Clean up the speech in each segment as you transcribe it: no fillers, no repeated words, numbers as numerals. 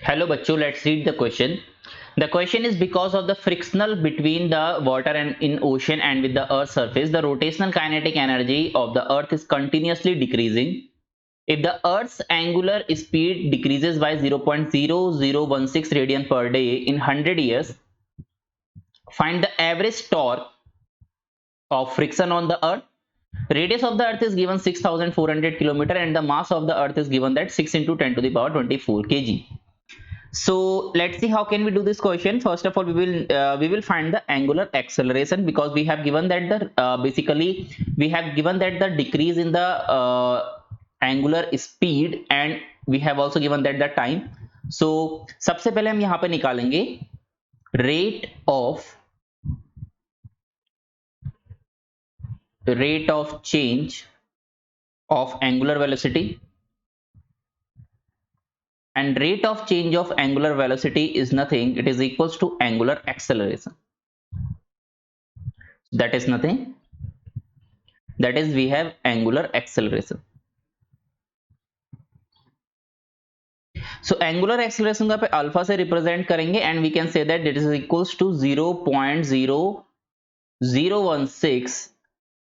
Hello bachcho, let's read the question. The question is because of the frictional between the water and in ocean and with the earth's surface, the rotational kinetic energy of the earth is continuously decreasing. If the earth's angular speed decreases by 0.0016 radian per day in 100 years, find the average torque of friction on the earth. Radius of the earth is given 6400 kilometer and the mass of the earth is given that 6 into 10 to the power 24 kg. So let's see how can we do this question. First of all, we will find the angular acceleration, because we have given that the basically we have given that the decrease in the angular speed, and we have also given that the time. So सबसे पहले हम यहाँ पे निकालेंगे rate of change of angular velocity, and rate of change of angular velocity is nothing, it is equals to angular acceleration. That is nothing, that is we have angular acceleration. So angular acceleration को पे alpha से represent करेंगे and we can say that it is equals to 0.0016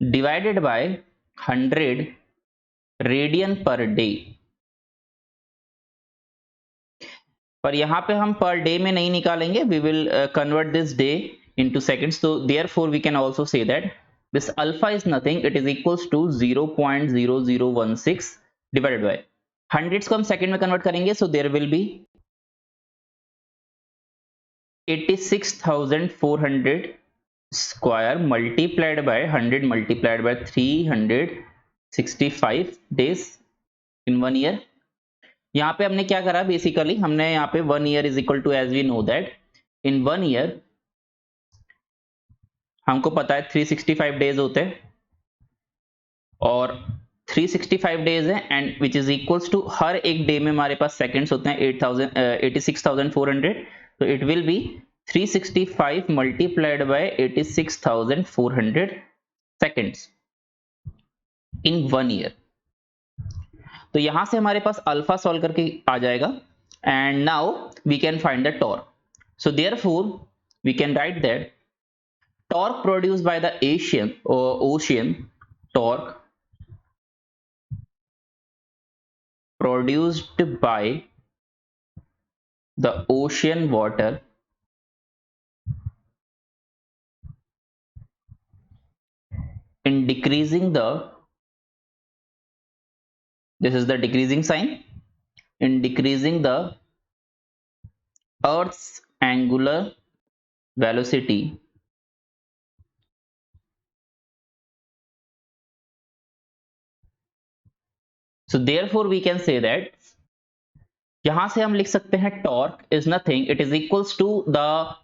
divided by 100 radian per day. पर यहाँ पे हम per day में नहीं निकालेंगे, we will convert this day into seconds. So therefore we can also say that this alpha is nothing, it is equals to 0.0016 divided by hundreds को हम second में कन्वर्ट करेंगे. So there will be 86,400 square multiplied by 100 multiplied by 365 days in 1 year. यहाँ पे हमने क्या करा, basically हमने यहाँ पे 1 year is equal to, as we know that in 1 year हमको पता है 365 डेज होते हैं और 365 डेज है and which is equals to हर एक डे में हमारे पास सेकंड्स होते हैं 86,400. तो it will be 365 multiplied by 86,400 seconds in 1 year. तो यहां से हमारे पास अल्फा सॉल्व करके आ जाएगा and now we can find the torque. So therefore we can write that torque produced by the ocean torque produced by the ocean water in decreasing the, this is the decreasing sign, in decreasing the earth's angular velocity so therefore we can say that यहां से हम लिख सकते हैं torque is nothing, it is equals to the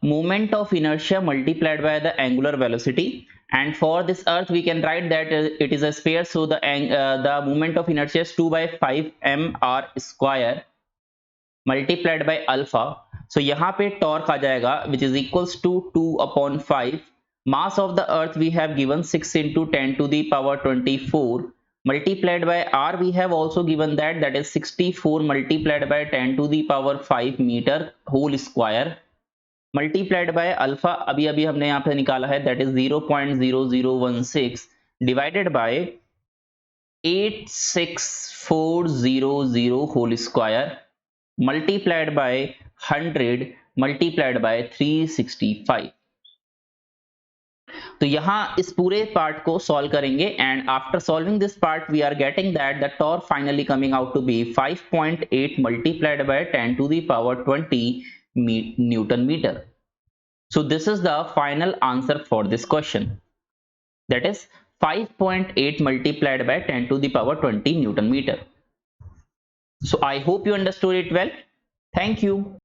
moment of inertia multiplied by the angular velocity. And for this earth we can write that it is a sphere, so the moment of inertia is 2 by 5 mr square multiplied by alpha. So यहाँ पे torque आ जाएगा which is equals to 2 upon 5. Mass of the earth we have given 6 into 10 to the power 24 multiplied by r we have also given that is 64 multiplied by 10 to the power 5 meter whole square multiplied by alpha अभी अभी हमने यहां पे निकाला है, that is 0.0016 divided by 86400 whole square multiplied by 100 multiplied by 365. तो यहां इस पूरे पार्ट को सॉल्व करेंगे and after solving this part we are getting that the torque finally coming out to be 5.8 multiplied by 10 to the power 20 Newton meter. So this is the final answer for this question, that is 5.8 multiplied by 10 to the power 20 Newton meter. So I hope you understood it well. Thank you.